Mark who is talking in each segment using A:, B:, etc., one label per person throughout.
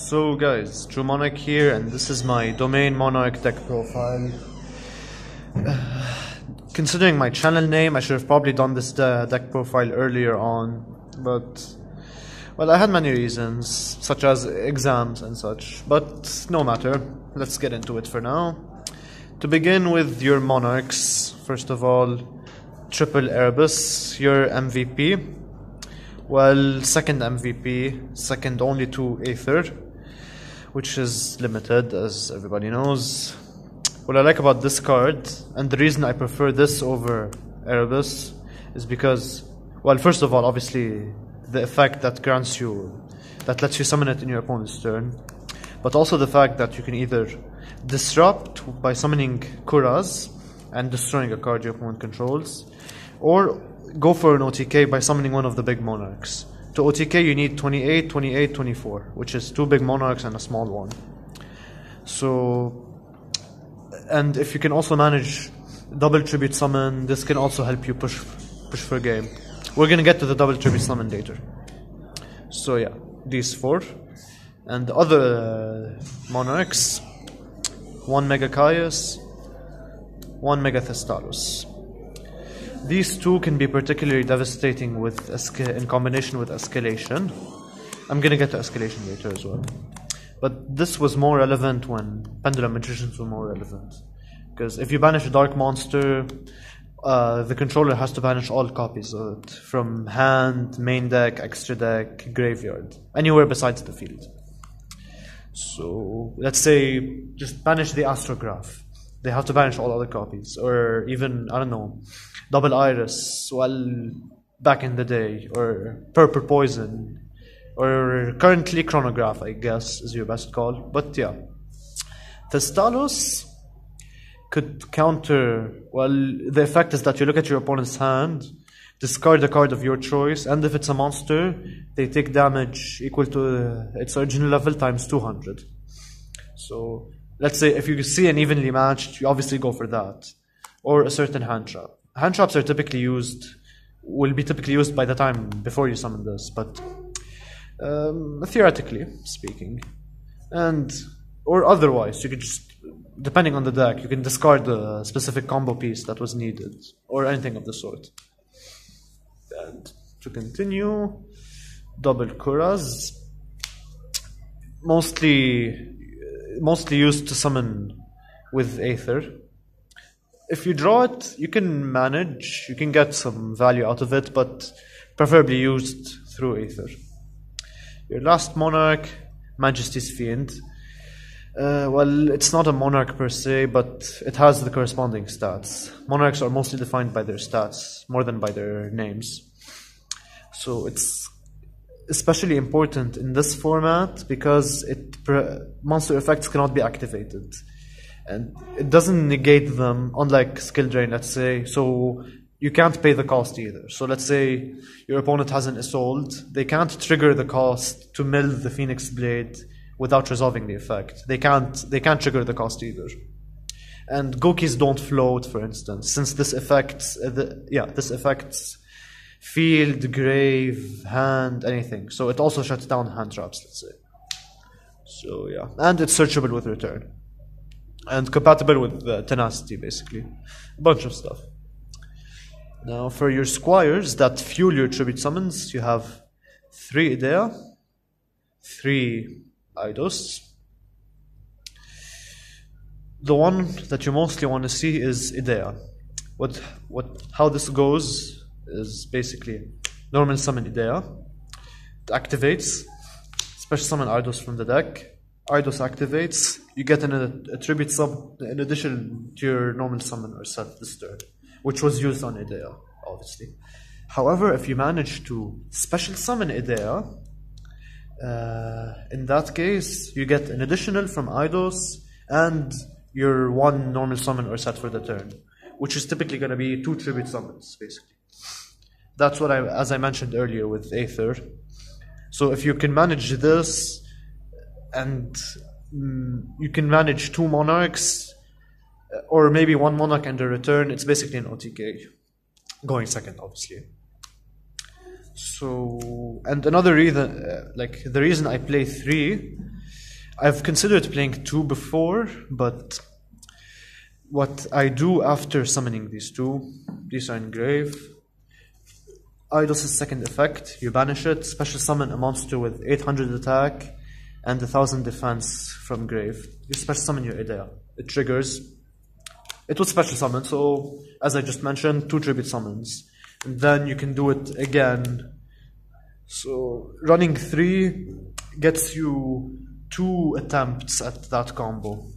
A: So guys, True Monarch here, and this is my domain Monarch deck profile. Considering my channel name, I should have probably done this deck profile earlier on, but well, I had many reasons, such as exams and such, but no matter, let's get into it for now. To begin with your Monarchs, first of all, triple Erebus, your MVP. Well, second MVP, second only to Aether, which is limited, as everybody knows. What I like about this card, and the reason I prefer this over Erebus, is because, well, first of all, obviously, the effect that grants you, that lets you summon it in your opponent's turn, but also the fact that you can either disrupt by summoning Kuras and destroying a card your opponent controls, or go for an OTK by summoning one of the big Monarchs. To OTK you need 28, 28, 24, which is two big Monarchs and a small one. So, and if you can also manage double tribute summon, this can also help you push for game. We're gonna get to the double tribute summon later. So yeah, these four. And the other Monarchs, one Mega Caius, one Mega Thestalos. These two can be particularly devastating with in combination with Escalation. I'm gonna get to Escalation later as well. But this was more relevant when Pendulum Magicians were more relevant. Because if you banish a Dark Monster, the controller has to banish all copies of it. From hand, main deck, extra deck, graveyard. Anywhere besides the field. So, let's say, just banish the Astrograph. They have to banish all other copies. Or even, I don't know, Double Iris, well, back in the day, or Purple Poison, or currently Chronograph, I guess, is your best call. But yeah, Thestalos could counter, well, the effect is that you look at your opponent's hand, discard a card of your choice, and if it's a monster, they take damage equal to its original level times 200. So, let's say if you see an evenly matched, you obviously go for that. Or a certain hand trap. Hand traps are typically used, will be typically used by the time before you summon this, but theoretically speaking. And, or otherwise, you could just, depending on the deck, you can discard the specific combo piece that was needed, or anything of the sort. And to continue, double Kuras, mostly used to summon with Aether. If you draw it, you can manage, you can get some value out of it, but preferably used through Aether. Your last Monarch, Majesty's Fiend. Well, it's not a Monarch per se, but it has the corresponding stats. Monarchs are mostly defined by their stats, more than by their names. So it's especially important in this format because monster effects cannot be activated. And it doesn't negate them, unlike Skill Drain, let's say, so you can't pay the cost either. So let's say your opponent has an Assault, they can't trigger the cost to mill the Phoenix Blade without resolving the effect. They can't trigger the cost either. And Goukis don't float, for instance, since this affects this affects field, grave, hand, anything. So it also shuts down hand traps, let's say. So yeah, and it's searchable with return. And compatible with Tenacity, basically. A bunch of stuff. Now, for your Squires that fuel your tribute summons, you have 3 Idea, 3 Eidos. The one that you mostly want to see is Idea. How this goes is basically normal summon Idea. It activates, special summon Eidos from the deck. Eidos activates, you get a tribute sub in addition to your normal summon or set this turn, which was used on Idea, obviously. However, if you manage to special summon Idea, in that case, you get an additional from Eidos and your one normal summon or set for the turn, which is typically going to be 2 tribute summons, basically. That's what as I mentioned earlier with Aether. So if you can manage this, and you can manage 2 Monarchs, or maybe 1 Monarch and a return, it's basically an OTK. Going second, obviously. So, and another reason, the reason I play 3 I've considered playing 2 before, but what I do after summoning these 2, these are in grave. Eidos' second effect, you banish it, special summon a monster with 800 attack and 1000 defense from grave. You special summon your Idea. It triggers. It was special summon, so as I just mentioned, 2 tribute summons. And then you can do it again. So running 3 gets you 2 attempts at that combo.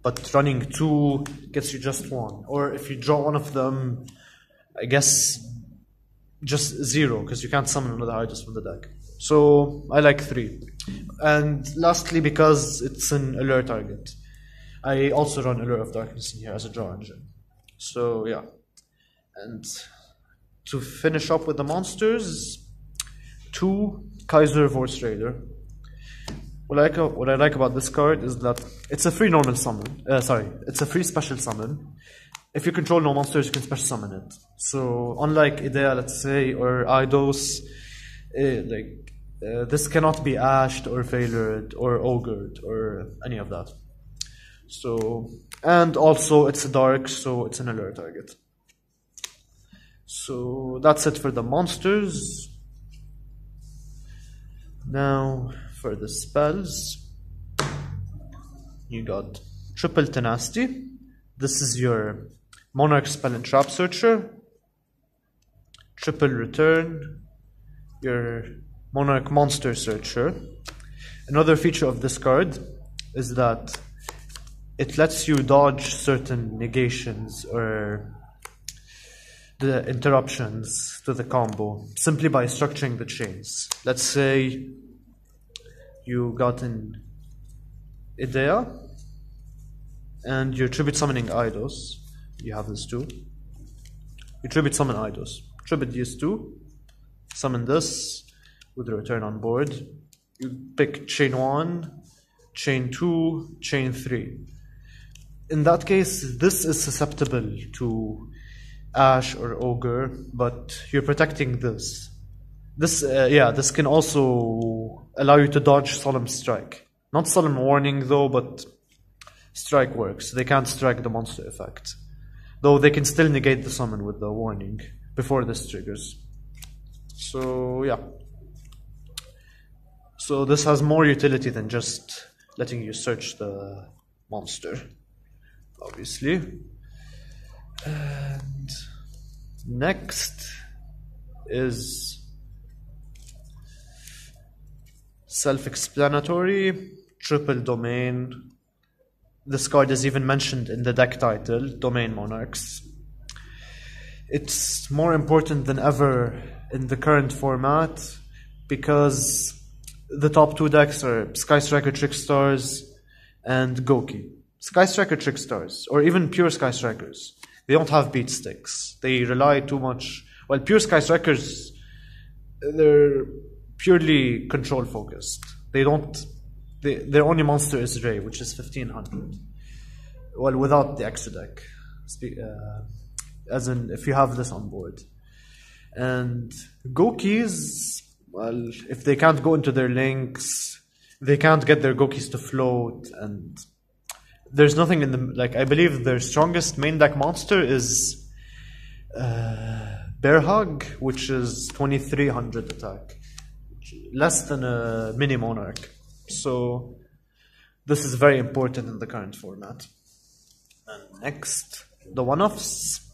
A: But running 2 gets you just 1. Or if you draw one of them, I guess just 0, because you can't summon another Eidos from the deck. So I like 3. And lastly, because it's an alert target, I also run Allure of Darkness in here as a draw engine. So yeah. And to finish up with the monsters, 2 Kaiser Vorst Raider. What I like about this card is that it's a free normal summon. It's a free special summon. If you control no monsters, you can special summon it. So unlike Idea, let's say, or Eidos, this cannot be ashed or failured or ogred or any of that. So, and also it's a dark, so it's an alert target. So that's it for the monsters. Now for the spells, you got Triple Tenacity. This is your Monarch Spell and Trap Searcher. Triple Return, your Monarch Monster Searcher. Another feature of this card is that it lets you dodge certain negations or the interruptions to the combo simply by structuring the chains. Let's say you got an Idea and you're tribute summoning Eidos. You have this too. You tribute summon Eidos. Tribute these 2. Summon this with the return on board. You pick chain 1, chain 2, chain 3. In that case, this is susceptible to Ash or Ogre, but you're protecting this. This can also allow you to dodge Solemn Strike. Not Solemn Warning though, but Strike works. They can't strike the monster effect. Though they can still negate the summon with the warning before this triggers. So yeah. So this has more utility than just letting you search the monster, obviously. And next is self-explanatory, Triple Domain. This card is even mentioned in the deck title, Domain Monarchs. It's more important than ever in the current format because the top 2 decks are Sky Striker Trickstars and Gouki. Sky Striker Trickstars, or even pure Sky Strikers, they don't have beat sticks. They rely too much. Well, pure Sky Strikers, they're purely control focused. Their only monster is Ray, which is 1500. Well, without the extra deck, as in if you have this on board. And Goukis, well, if they can't go into their links, they can't get their Goukis to float, and there's nothing in the I believe their strongest main deck monster is Bear Hug, which is 2300 attack, less than a mini Monarch. So this is very important in the current format. And next, the one-offs.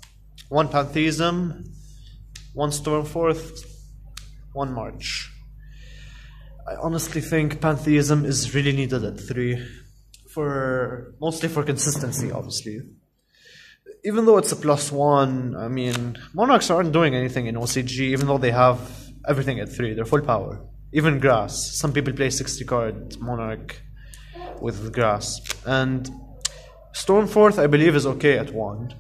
A: 1 Pantheism, 1 Stormforth, 1 March. I honestly think Pantheism is really needed at 3, mostly for consistency, obviously. Even though it's a +1, I mean, Monarchs aren't doing anything in OCG, even though they have everything at 3. They're full power. Even Grass. Some people play 60 card Monarch with Grass. And Stormforth, I believe, is okay at 1.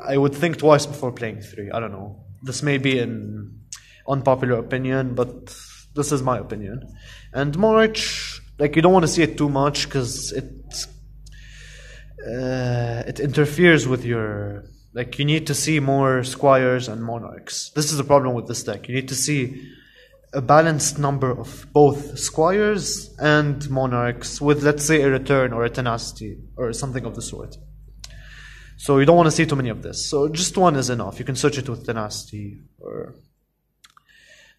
A: I would think twice before playing 3. I don't know. This may be an unpopular opinion, but this is my opinion. And March, you don't want to see it too much because it interferes with your... you need to see more Squires and Monarchs. This is the problem with this deck. You need to see a balanced number of both squires and monarchs with, let's say, a return or a tenacity or something of the sort. So you don't want to see too many of this. So just one is enough. You can search it with tenacity. Or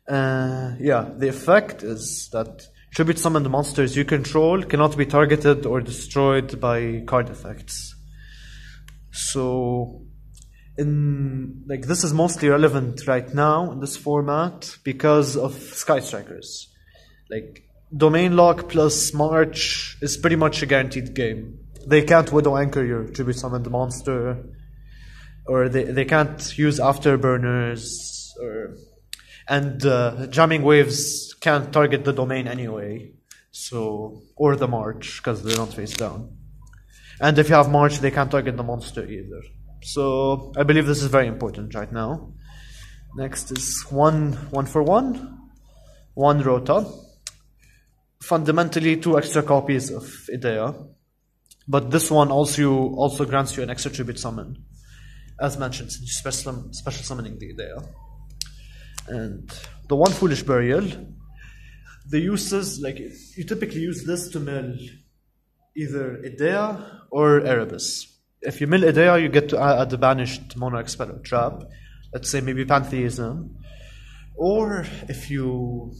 A: yeah, the effect is that tribute summoned monsters you control cannot be targeted or destroyed by card effects. So this is mostly relevant right now in this format because of Sky Strikers. Like, Domain Lock plus March is pretty much a guaranteed game. They can't Widow Anchor your tribute summoned monster, or they can't use Afterburners, and Jamming Waves can't target the domain anyway, so, or the March, because they don't face down. And if you have March, they can't target the monster either. So I believe this is very important right now. Next is one for one Rota. Fundamentally 2 extra copies of Idea. But this one also grants you an extra tribute summon. As mentioned, since you're special summoning the Idea. And the 1 Foolish Burial. The uses, like, you typically use this to mill either Idea or Erebus. If you mill Idea, you get to add a banished Monarch spell or trap. Let's say maybe Pantheism. Or if you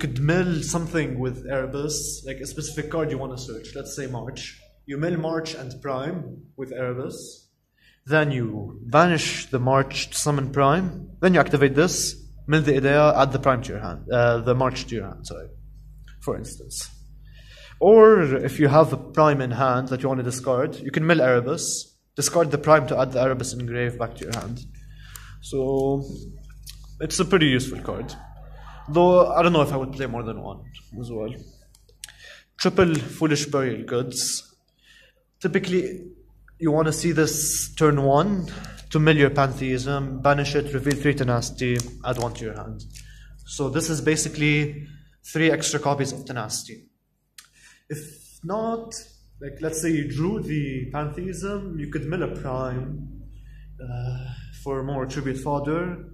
A: could mill something with Erebus, like a specific card you want to search. Let's say March. You mill March and Prime with Erebus. Then you banish the March to summon Prime. Then you activate this, mill the Idea, add the Prime to your hand. The March to your hand, sorry. For instance. Or if you have a Prime in hand that you want to discard, you can mill Erebus, discard the Prime to add the Erebus Engrave back to your hand. So it's a pretty useful card. Though I don't know if I would play more than one as well. Triple Foolish Burial Goods. Typically, you want to see this turn 1 to mill your Pantheism, banish it, reveal 3 Tenacity, add 1 to your hand. So this is basically 3 extra copies of Tenacity. If not, like let's say you drew the Pantheism, you could mill a Prime for more tribute fodder,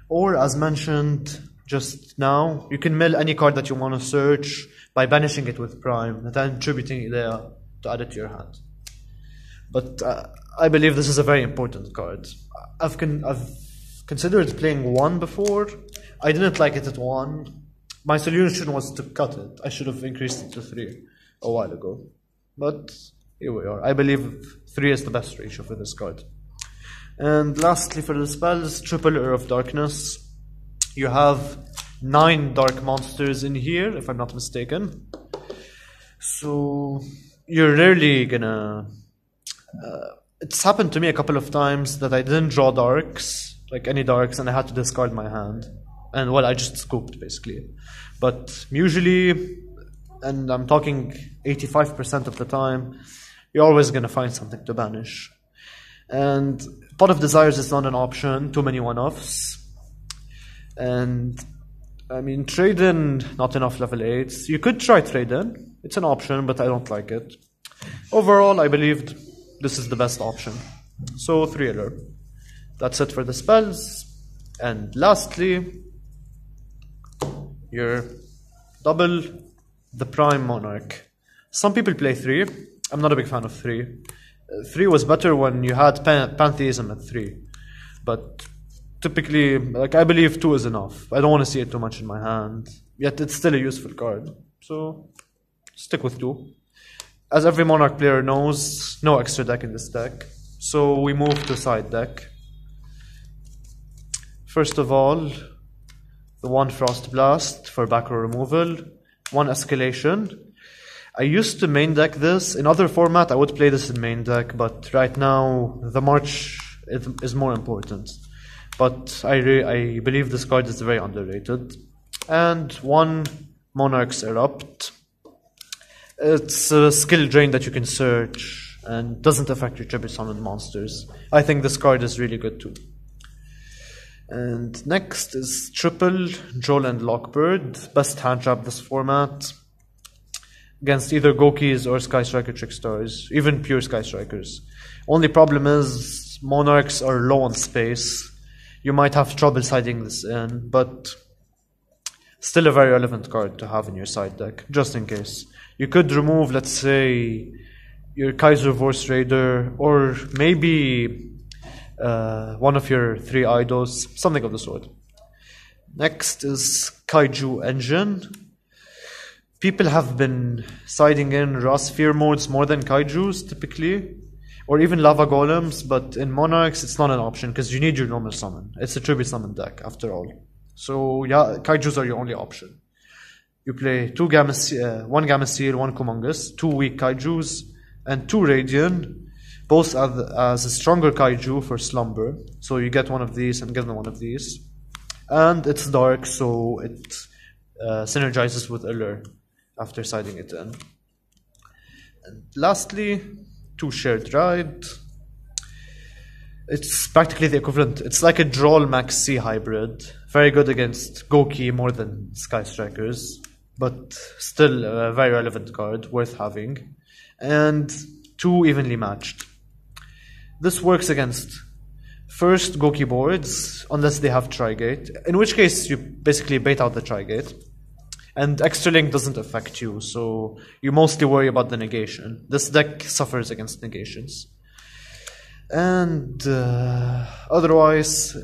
A: or as mentioned just now, you can mill any card that you want to search by banishing it with Prime, and then tributing it there to add it to your hand. But I believe this is a very important card. I've considered playing 1 before. I didn't like it at 1. My solution was to cut it. I should have increased it to 3 a while ago. But here we are. I believe 3 is the best ratio for this card. And lastly for the spells, Triple Air of Darkness. You have 9 dark monsters in here, if I'm not mistaken. So you're rarely gonna... it's happened to me a couple of times that I didn't draw darks, like any darks, and I had to discard my hand. And well, I just scooped basically. But usually, and I'm talking 85% of the time, you're always gonna find something to banish. And Pot of Desires is not an option, too many one-offs. And I mean, trade in, not enough level 8s. You could try trade in, it's an option, but I don't like it. Overall, I believed this is the best option. So 3 alert. That's it for the spells. And lastly, your double the Prime Monarch. Some people play 3. I'm not a big fan of 3. 3 was better when you had Pantheism at 3. But typically, like, I believe 2 is enough. I don't want to see it too much in my hand. Yet it's still a useful card. So stick with 2. As every Monarch player knows, no extra deck in this deck. So we move to side deck. First of all, the 1 Frost Blast for back row removal, 1 Escalation. I used to main deck this. In other format, I would play this in main deck, but right now, the March is more important. But I believe this card is very underrated. And 1 Monarchs Erupt. It's a skill drain that you can search and doesn't affect your tribute summon monsters. I think this card is really good too. And next is Triple Joel and Lockbird. Best hand trap this format. Against either Goukis or Sky Striker Trickstars. Even pure Sky Strikers. Only problem is Monarchs are low on space. You might have trouble siding this in, but still a very relevant card to have in your side deck, just in case. You could remove, let's say, your Kaiser Vorse Raider, or maybe one of your 3 idols, something of the sort. Next is Kaiju Engine. People have been siding in Raw Sphere modes more than Kaijus, typically, or even Lava Golems, but in Monarchs it's not an option because you need your normal summon. It's a tribute summon deck, after all. So yeah, Kaijus are your only option. You play 1 Gamma Seal, 1 Kumongus, 2 weak Kaijus, and 2 Radiant, both as a stronger Kaiju for Slumber. So you get one of these and give them one of these. And it's dark, so it synergizes with Allure after siding it in. And lastly, 2 Shared Ride. It's practically the equivalent. It's like a Droll Max C hybrid. Very good against Gouki more than Sky Strikers, but still a very relevant card, worth having. And 2 Evenly Matched. This works against first Gouki boards, unless they have Trigate, in which case you basically bait out the Trigate. And Extra Link doesn't affect you, so you mostly worry about the negation. This deck suffers against negations. And otherwise,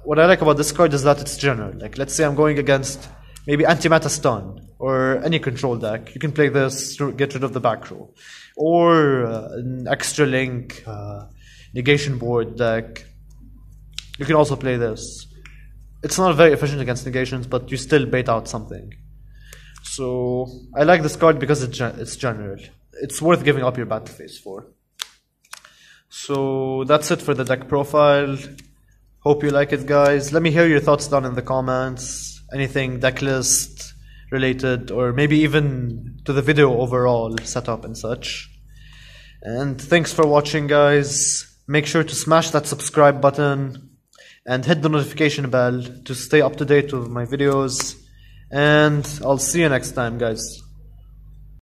A: what I like about this card is that it's general. Like, let's say I'm going against maybe Anti-Meta Stun, or any control deck. You can play this to get rid of the back row. Or an Extra Link negation board deck. You can also play this. It's not very efficient against negations, but you still bait out something. So I like this card because it's general. It's worth giving up your battle phase for. So that's it for the deck profile. Hope you like it, guys. Let me hear your thoughts down in the comments. Anything decklist related, or maybe even to the video overall setup and such. And thanks for watching, guys. Make sure to smash that subscribe button and hit the notification bell to stay up to date with my videos. And I'll see you next time, guys.